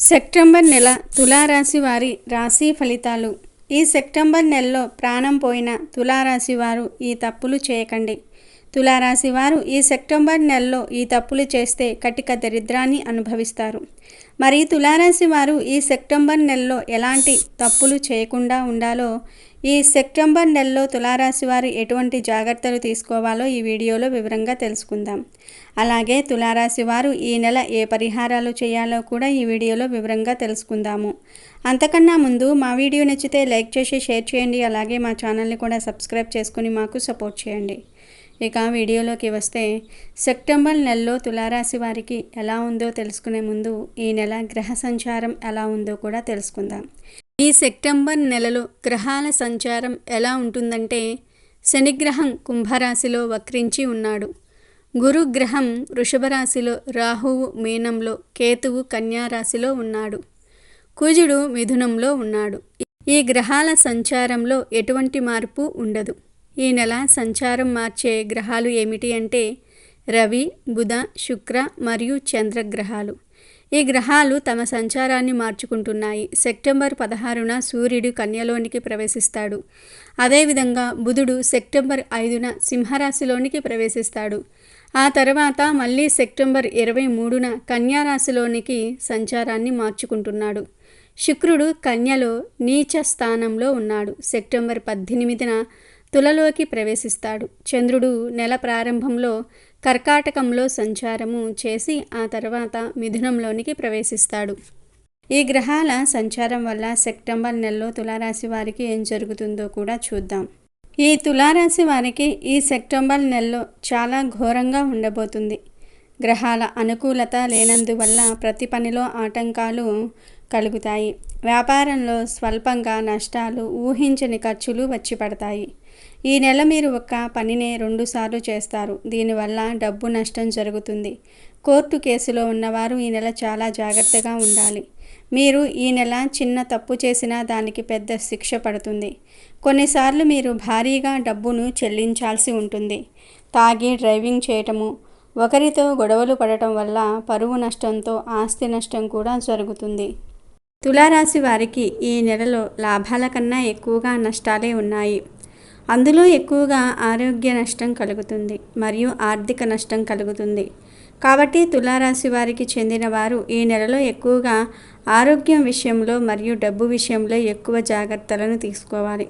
September నెల తులారాశి వారి రాశి ఫలితాలు. ఈ సెప్టెంబర్ నెలలో ప్రాణం పోయిన తులారాశి వారు ఈ తప్పులు చేయకండి. తులారాశి వారు ఈ సెప్టెంబర్ నెలలో ఈ తప్పులు చేస్తే కటిక దరిద్రాన్ని అనుభవిస్తారు. మరి తులారాశి వారు ఈ సెప్టెంబర్ నెలలో ఎలాంటి తప్పులు చేయకుండా ఉండాలో, ఈ సెప్టెంబర్ నెలలో తులారాశి వారు ఎటువంటి జాగ్రత్తలు తీసుకోవాలో ఈ వీడియోలో వివరంగా తెలుసుకుందాం. అలాగే తులారాశి వారు ఈ నెల ఏ పరిహారాలు చేయాలో కూడా ఈ వీడియోలో వివరంగా తెలుసుకుందాము. అంతకన్నా ముందు మా వీడియో నచ్చితే లైక్ చేసి షేర్ చేయండి. అలాగే మా ఛానల్ని కూడా సబ్స్క్రైబ్ చేసుకుని మాకు సపోర్ట్ చేయండి. ఇక వీడియోలోకి వస్తే, సెప్టెంబర్ నెలలో తులారాశి వారికి ఎలా ఉందో తెలుసుకునే ముందు ఈ నెల గ్రహ సంచారం ఎలా ఉందో కూడా తెలుసుకుందాం. ఈ సెప్టెంబర్ నెలలో గ్రహాల సంచారం ఎలా ఉంటుందంటే, శనిగ్రహం కుంభరాశిలో వక్రించి ఉన్నాడు. గురుగ్రహం వృషభ రాశిలో, రాహువు మీనంలో, కేతువు కన్యారాశిలో ఉన్నాడు. కుజుడు మిథునంలో ఉన్నాడు. ఈ గ్రహాల సంచారంలో ఎటువంటి మార్పు ఉండదు. ఈ నెల సంచారం మార్చే గ్రహాలు ఏమిటి అంటే రవి, బుధ, శుక్ర మరియు చంద్రగ్రహాలు. ఈ గ్రహాలు తమ సంచారాన్ని మార్చుకుంటున్నాయి. సెప్టెంబర్ 16న సూర్యుడు కన్యలోనికి ప్రవేశిస్తాడు. అదేవిధంగా బుధుడు సెప్టెంబర్ 5న సింహరాశిలోనికి ప్రవేశిస్తాడు. ఆ తర్వాత మళ్ళీ సెప్టెంబర్ 23న కన్యారాశిలోనికి సంచారాన్ని మార్చుకుంటున్నాడు. శుక్రుడు కన్యలో నీచ స్థానంలో ఉన్నాడు. సెప్టెంబర్ 18న తులలోకి ప్రవేశిస్తాడు. చంద్రుడు నెల ప్రారంభంలో కర్కాటకంలో సంచారము చేసి ఆ తర్వాత మిథునంలోనికి ప్రవేశిస్తాడు. ఈ గ్రహాల సంచారం వల్ల సెప్టెంబర్ నెలలో తులారాశి వారికి ఏం జరుగుతుందో కూడా చూద్దాం. ఈ తులారాశి వారికి ఈ సెప్టెంబర్ నెలలో చాలా ఘోరంగా ఉండబోతుంది. గ్రహాల అనుకూలత లేనందువల్ల ప్రతి పనిలో ఆటంకాలు కలుగుతాయి. వ్యాపారంలో స్వల్పంగా నష్టాలు, ఊహించని ఖర్చులు వచ్చి పడతాయి. ఈ నెల మీరు ఒక పనినే 2 సార్లు చేస్తారు. దీనివల్ల డబ్బు నష్టం జరుగుతుంది. కోర్టు కేసులో ఉన్నవారు ఈ నెల చాలా జాగ్రత్తగా ఉండాలి. మీరు ఈ నెల చిన్న తప్పు చేసినా దానికి పెద్ద శిక్ష పడుతుంది. కొన్నిసార్లు మీరు భారీగా డబ్బును చెల్లించాల్సి ఉంటుంది. తాగి డ్రైవింగ్ చేయటము, ఒకరితో గొడవలు పడటం వల్ల పరువు నష్టంతో ఆస్తి నష్టం కూడా జరుగుతుంది. తులారాశి వారికి ఈ నెలలో లాభాల కన్నా ఎక్కువగా నష్టాలే ఉన్నాయి. అందులో ఎక్కువగా ఆరోగ్య నష్టం కలుగుతుంది మరియు ఆర్థిక నష్టం కలుగుతుంది. కాబట్టి తులారాశి వారికి చెందిన వారు ఈ నెలలో ఎక్కువగా ఆరోగ్యం విషయంలో మరియు డబ్బు విషయంలో ఎక్కువ జాగ్రత్తలను తీసుకోవాలి.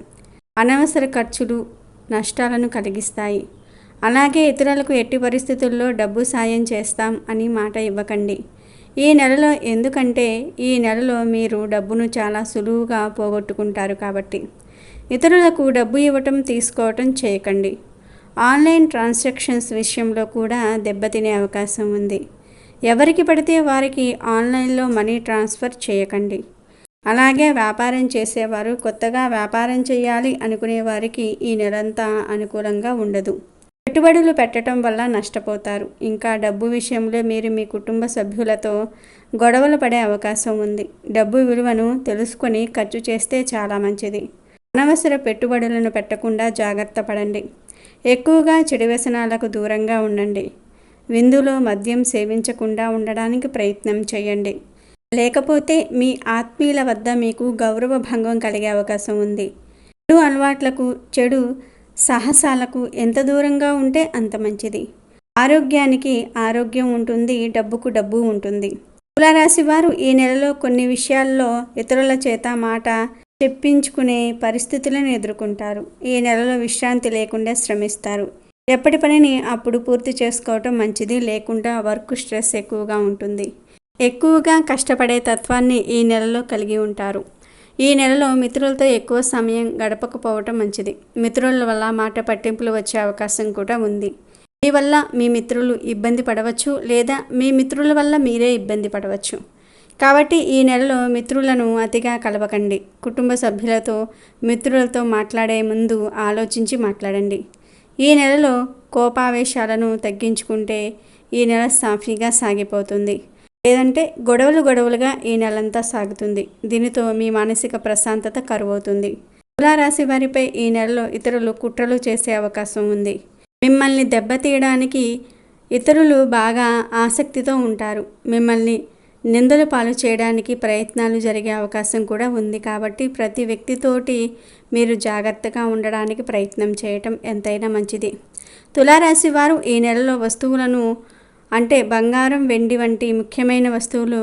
అనవసర ఖర్చులు నష్టాలను కలిగిస్తాయి. అలాగే ఇతరులకు ఎట్టి పరిస్థితుల్లో డబ్బు సాయం చేస్తాం అని మాట ఇవ్వకండి ఈ నెలలో. ఎందుకంటే ఈ నెలలో మీరు డబ్బును చాలా సులువుగా పోగొట్టుకుంటారు. కాబట్టి ఇతరులకు డబ్బు ఇవ్వటం తీసుకోవటం చేయకండి. ఆన్లైన్ ట్రాన్సాక్షన్స్ విషయంలో కూడా దెబ్బతినే అవకాశం ఉంది. ఎవరికి పడితే వారికి ఆన్లైన్లో మనీ ట్రాన్స్ఫర్ చేయకండి. అలాగే వ్యాపారం చేసేవారు, కొత్తగా వ్యాపారం చేయాలి అనుకునే వారికి ఈ నెలంతా అనుకూలంగా ఉండదు. పెట్టుబడులు పెట్టడం వల్ల నష్టపోతారు. ఇంకా డబ్బు విషయంలో మీరు మీ కుటుంబ సభ్యులతో గొడవలు పడే అవకాశం ఉంది. డబ్బు విలువను తెలుసుకొని ఖర్చు చేస్తే చాలా మంచిది. అనవసర పెట్టుబడులను పెట్టకుండా జాగ్రత్త పడండి. ఎక్కువగా చెడు వ్యసనాలకు దూరంగా ఉండండి. విందులో మద్యం సేవించకుండా ఉండడానికి ప్రయత్నం చేయండి. లేకపోతే మీ ఆత్మీయుల వద్ద మీకు గౌరవ భంగం కలిగే అవకాశం ఉంది. చెడు అలవాట్లకు, చెడు సాహసాలకు ఎంత దూరంగా ఉంటే అంత మంచిది. ఆరోగ్యానికి ఆరోగ్యం ఉంటుంది, డబ్బుకు డబ్బు ఉంటుంది. తులారాశి వారు ఈ నెలలో కొన్ని విషయాల్లో ఇతరుల చేత మాట చెప్పించుకునే పరిస్థితులను ఎదుర్కొంటారు. ఈ నెలలో విశ్రాంతి లేకుండా శ్రమిస్తారు. ఎప్పటి పనిని అప్పుడు పూర్తి చేసుకోవటం మంచిది. లేకుండా వర్క్ స్ట్రెస్ ఎక్కువగా ఉంటుంది. ఎక్కువగా కష్టపడే తత్వాన్ని ఈ నెలలో కలిగి ఉంటారు. ఈ నెలలో మిత్రులతో ఎక్కువ సమయం గడపకపోవటం మంచిది. మిత్రుల వల్ల మాట పట్టింపులు వచ్చే అవకాశం కూడా ఉంది. దీనివల్ల మీ మిత్రులు ఇబ్బంది పడవచ్చు, లేదా మీ మిత్రుల వల్ల మీరే ఇబ్బంది పడవచ్చు. కాబట్టి ఈ నెలలో మిత్రులను అతిగా కలవకండి. కుటుంబ సభ్యులతో, మిత్రులతో మాట్లాడే ముందు ఆలోచించి మాట్లాడండి. ఈ నెలలో కోపావేశాలను తగ్గించుకుంటే ఈ నెల సాఫీగా సాగిపోతుంది. లేదంటే గొడవలుగా ఈ నెలంతా సాగుతుంది. దీనితో మీ మానసిక ప్రశాంతత కరువవుతుంది. తులారాశి వారిపై ఈ నెలలో ఇతరులు కుట్రలు చేసే అవకాశం ఉంది. మిమ్మల్ని దెబ్బతీయడానికి ఇతరులు బాగా ఆసక్తితో ఉంటారు. మిమ్మల్ని నిందల పాలు చేయడానికి ప్రయత్నాలు జరిగే అవకాశం కూడా ఉంది. కాబట్టి ప్రతి వ్యక్తితోటి మీరు జాగ్రత్తగా ఉండడానికి ప్రయత్నం చేయటం ఎంతైనా మంచిది. తులారాశి వారు ఈ నెలలో వస్తువులను అంటే బంగారం, వెండి వంటి ముఖ్యమైన వస్తువులు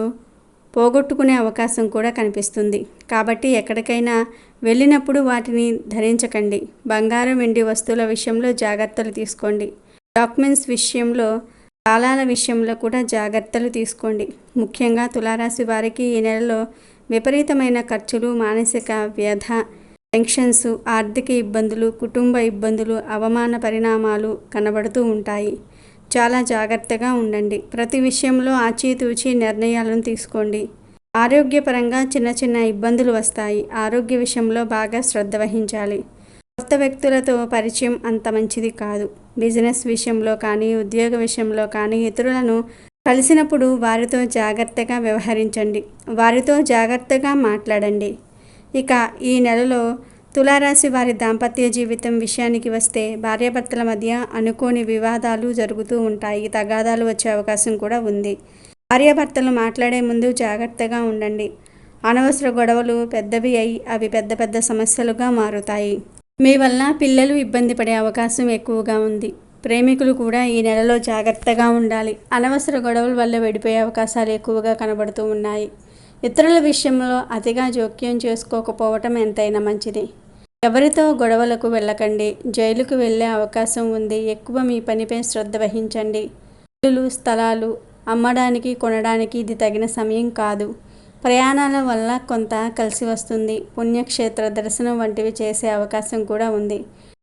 పోగొట్టుకునే అవకాశం కూడా కనిపిస్తుంది. కాబట్టి ఎక్కడికైనా వెళ్ళినప్పుడు వాటిని ధరించకండి. బంగారం, వెండి వస్తువుల విషయంలో జాగ్రత్తలు తీసుకోండి. డాక్యుమెంట్స్ విషయంలో, తాళాల విషయంలో కూడా జాగ్రత్తలు తీసుకోండి. ముఖ్యంగా తులారాశి వారికి ఈ నెలలో విపరీతమైన ఖర్చులు, మానసిక వ్యధ, టెన్షన్స్, ఆర్థిక ఇబ్బందులు, కుటుంబ ఇబ్బందులు, అవమాన పరిణామాలు కనబడుతూ ఉంటాయి. చాలా జాగ్రత్తగా ఉండండి. ప్రతి విషయంలో ఆచితూచి నిర్ణయాలను తీసుకోండి. ఆరోగ్యపరంగా చిన్న చిన్న ఇబ్బందులు వస్తాయి. ఆరోగ్య విషయంలో బాగా శ్రద్ధ వహించాలి. కొత్త వ్యక్తులతో పరిచయం అంత మంచిది కాదు. బిజినెస్ విషయంలో కానీ, ఉద్యోగ విషయంలో కానీ ఇతరులను కలిసినప్పుడు వారితో జాగ్రత్తగా వ్యవహరించండి. వారితో జాగ్రత్తగా మాట్లాడండి. ఇక ఈ నెలలో తులారాశి వారి దాంపత్య జీవితం విషయానికి వస్తే భార్యాభర్తల మధ్య అనుకోని వివాదాలు జరుగుతూ ఉంటాయి. తగాదాలు వచ్చే అవకాశం కూడా ఉంది. భార్యాభర్తలు మాట్లాడే ముందు జాగ్రత్తగా ఉండండి. అనవసర గొడవలు పెద్దవి అయి అవి పెద్ద పెద్ద సమస్యలుగా మారుతాయి. మీ వల్ల పిల్లలు ఇబ్బంది పడే అవకాశం ఎక్కువగా ఉంది. ప్రేమికులు కూడా ఈ నెలలో జాగ్రత్తగా ఉండాలి. అనవసర గొడవల వల్ల విడిపోయే అవకాశాలు ఎక్కువగా కనబడుతూ ఉన్నాయి. ఇతరుల విషయంలో అతిగా జోక్యం చేసుకోకపోవటం ఎంతైనా మంచిది. ఎవరితో గొడవలకు వెళ్ళకండి. జైలుకు వెళ్ళే అవకాశం ఉంది. ఎక్కువ మీ పనిపై శ్రద్ధ వహించండి. ఇల్లులు, స్థలాలు అమ్మడానికి, కొనడానికి ఇది తగిన సమయం కాదు. ప్రయాణాల వల్ల కొంత కలిసి వస్తుంది. పుణ్యక్షేత్ర దర్శనం వంటివి చేసే అవకాశం కూడా ఉంది.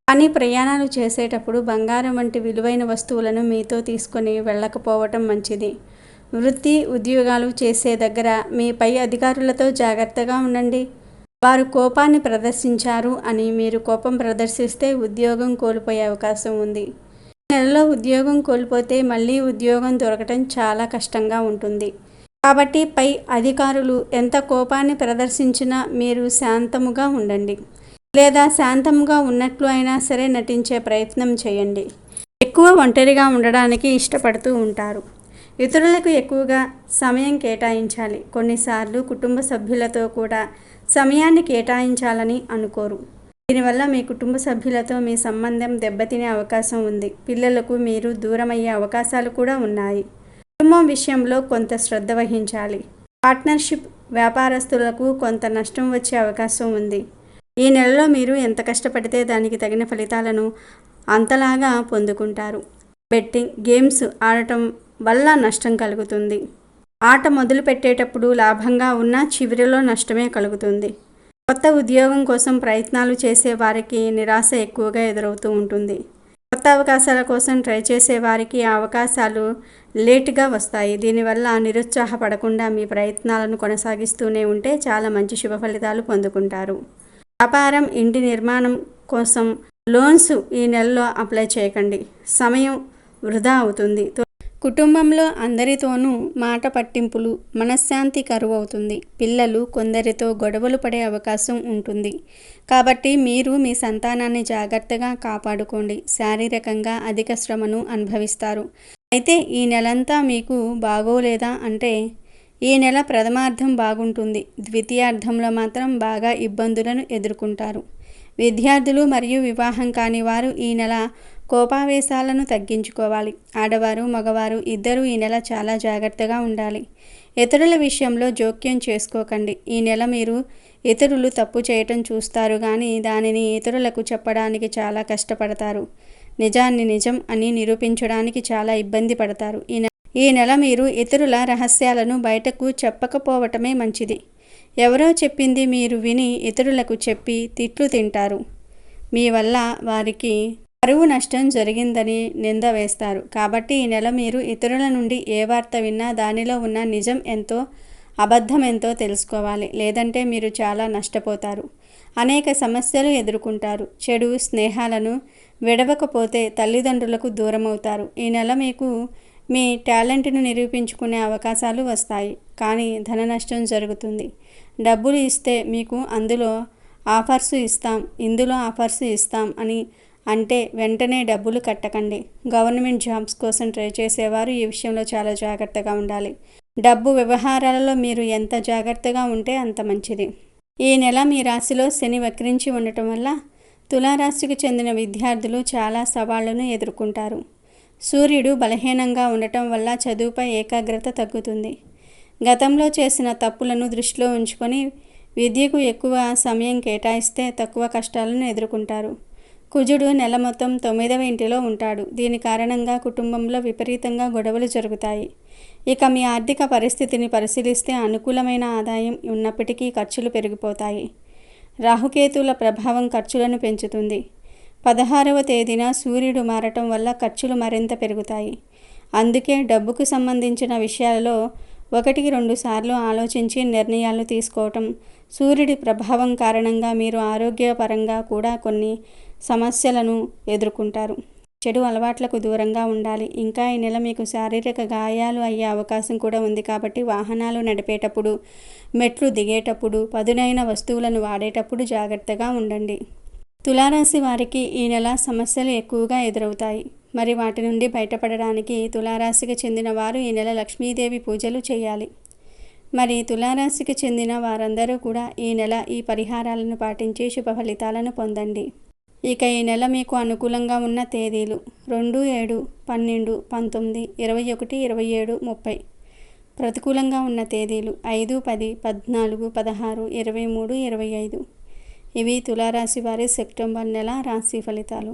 కానీ ప్రయాణాలు చేసేటప్పుడు బంగారం వంటి విలువైన వస్తువులను మీతో తీసుకొని వెళ్ళకపోవటం మంచిది. వృత్తి, ఉద్యోగాలు చేసే దగ్గర మీ పై అధికారులతో జాగ్రత్తగా ఉండండి. వారు కోపాన్ని ప్రదర్శించారు అని మీరు కోపం ప్రదర్శిస్తే ఉద్యోగం కోల్పోయే అవకాశం ఉంది. నెలలో ఉద్యోగం కోల్పోతే మళ్ళీ ఉద్యోగం దొరకటం చాలా కష్టంగా ఉంటుంది. కాబట్టి పై అధికారులు ఎంత కోపాన్ని ప్రదర్శించినా మీరు శాంతముగా ఉండండి. లేదా శాంతంగా ఉన్నట్లు అయినా సరే నటించే ప్రయత్నం చేయండి. ఎక్కువ ఒంటరిగా ఉండడానికి ఇష్టపడుతూ ఉంటారు. ఇతరులకు ఎక్కువగా సమయం కేటాయించాలి. కొన్నిసార్లు కుటుంబ సభ్యులతో కూడా సమయాన్ని కేటాయించాలని అనుకోరు. దీనివల్ల మీ కుటుంబ సభ్యులతో మీ సంబంధం దెబ్బతినే అవకాశం ఉంది. పిల్లలకు మీరు దూరమయ్యే అవకాశాలు కూడా ఉన్నాయి. కుటుంబం విషయంలో కొంత శ్రద్ధ వహించాలి. పార్ట్నర్షిప్ వ్యాపారస్తులకు కొంత నష్టం వచ్చే అవకాశం ఉంది. ఈ నెలలో మీరు ఎంత కష్టపడితే దానికి తగిన ఫలితాలను అంతలాగా పొందుకుంటారు. బెట్టింగ్, గేమ్స్ ఆడటం వల్ల నష్టం కలుగుతుంది. ఆట మొదలు పెట్టేటప్పుడు లాభంగా ఉన్నా చివరిలో నష్టమే కలుగుతుంది. కొత్త ఉద్యోగం కోసం ప్రయత్నాలు చేసే వారికి నిరాశ ఎక్కువగా ఎదురవుతూ ఉంటుంది. కొత్త అవకాశాల కోసం ట్రై చేసే వారికి ఆ అవకాశాలు లేటుగా వస్తాయి. దీనివల్ల నిరుత్సాహపడకుండా మీ ప్రయత్నాలను కొనసాగిస్తూనే ఉంటే చాలా మంచి శుభ ఫలితాలు పొందుకుంటారు. వ్యాపారం, ఇంటి నిర్మాణం కోసం లోన్స్ ఈ నెలలో అప్లై చేయకండి. సమయం వృధా అవుతుంది. కుటుంబంలో అందరితోనూ మాట పట్టింపులు, మనశ్శాంతి కరువవుతుంది. పిల్లలు కొందరితో గొడవలు పడే అవకాశం ఉంటుంది. కాబట్టి మీరు మీ సంతానాన్ని జాగ్రత్తగా కాపాడుకోండి. శారీరకంగా అధిక శ్రమను అనుభవిస్తారు. అయితే ఈ నెలంతా మీకు బాగోలేదా అంటే ఈ నెల ప్రథమార్థం బాగుంటుంది. ద్వితీయార్థంలో మాత్రం బాగా ఇబ్బందులను ఎదుర్కొంటారు. విద్యార్థులు మరియు వివాహం కాని వారు ఈ నెల కోపావేశాలను తగ్గించుకోవాలి. ఆడవారు, మగవారు ఇద్దరూ ఈ నెల చాలా జాగ్రత్తగా ఉండాలి. ఇతరుల విషయంలో జోక్యం చేసుకోకండి. ఈ నెల మీరు ఇతరులు తప్పు చేయటం చూస్తారు కానీ దానిని ఇతరులకు చెప్పడానికి చాలా కష్టపడతారు. నిజాన్ని నిజం అని నిరూపించడానికి చాలా ఇబ్బంది పడతారు. ఈ నెల మీరు ఇతరుల రహస్యాలను బయటకు చెప్పకపోవటమే మంచిది. ఎవరో చెప్పింది మీరు విని ఇతరులకు చెప్పి తిట్లు తింటారు. మీ వల్ల వారికి పరువు నష్టం జరిగిందని నింద వేస్తారు. కాబట్టి ఈ నెల మీరు ఇతరుల నుండి ఏ వార్త విన్నా దానిలో ఉన్న నిజం ఎంతో అబద్ధం ఎంతో తెలుసుకోవాలి. లేదంటే మీరు చాలా నష్టపోతారు. అనేక సమస్యలు ఎదుర్కొంటారు. చెడు స్నేహాలను విడవకపోతే తల్లిదండ్రులకు దూరమవుతారు. ఈ నెల మీకు మీ టాలెంట్ను నిరూపించుకునే అవకాశాలు వస్తాయి. కానీ ధన నష్టం జరుగుతుంది. డబ్బులు ఇస్తే మీకు ఇందులో ఆఫర్స్ ఇస్తాం అని అంటే వెంటనే డబ్బులు కట్టకండి. గవర్నమెంట్ జాబ్స్ కోసం ట్రై చేసేవారు ఈ విషయంలో చాలా జాగ్రత్తగా ఉండాలి. డబ్బు వ్యవహారాలలో మీరు ఎంత జాగ్రత్తగా ఉంటే అంత మంచిది. ఈ నెల మీ రాశిలో శని వక్రించి ఉండటం వల్ల తులారాశికి చెందిన విద్యార్థులు చాలా సవాళ్లను ఎదుర్కొంటారు. సూర్యుడు బలహీనంగా ఉండటం వల్ల చదువుపై ఏకాగ్రత తగ్గుతుంది. గతంలో చేసిన తప్పులను దృష్టిలో ఉంచుకొని విద్యకు ఎక్కువ సమయం కేటాయిస్తే తక్కువ కష్టాలను ఎదుర్కొంటారు. కుజుడు నెల మొత్తం 9వ ఇంటిలో ఉంటాడు. దీని కారణంగా కుటుంబంలో విపరీతంగా గొడవలు జరుగుతాయి. ఇక మీ ఆర్థిక పరిస్థితిని పరిశీలిస్తే అనుకూలమైన ఆదాయం ఉన్నప్పటికీ ఖర్చులు పెరిగిపోతాయి. రాహుకేతువుల ప్రభావం ఖర్చులను పెంచుతుంది. 16వ తేదీన సూర్యుడు మారటం వల్ల ఖర్చులు మరింత పెరుగుతాయి. అందుకే డబ్బుకు సంబంధించిన విషయాలలో 1-2 సార్లు ఆలోచించి నిర్ణయాలు తీసుకోవటం. సూర్యుడి ప్రభావం కారణంగా మీరు ఆరోగ్యపరంగా కూడా కొన్ని సమస్యలను ఎదుర్కొంటారు. చెడు అలవాట్లకు దూరంగా ఉండాలి. ఇంకా ఈ నెల మీకు శారీరక గాయాలు అయ్యే అవకాశం కూడా ఉంది కాబట్టి వాహనాలు నడిపేటప్పుడు, మెట్లు దిగేటప్పుడు, పదునైన వస్తువులను వాడేటప్పుడు జాగ్రత్తగా ఉండండి. తులారాశి వారికి ఈ నెల సమస్యలు ఎక్కువగా ఎదురవుతాయి. మరి వాటి నుండి బయటపడడానికి తులారాశికి చెందిన వారు ఈ నెల లక్ష్మీదేవి పూజలు చేయాలి. మరి తులారాశికి చెందిన వారందరూ కూడా ఈ నెల ఈ పరిహారాలను పాటించి శుభ ఫలితాలను పొందండి. ఇక ఈ నెల మీకు అనుకూలంగా ఉన్న తేదీలు 2, 7, 12, 19, 21, 27, 30. ప్రతికూలంగా ఉన్న తేదీలు 5, 10, 14, 16, 23, 25. ఇవి తులారాశి వారి సెప్టెంబర్ నెల రాశి ఫలితాలు.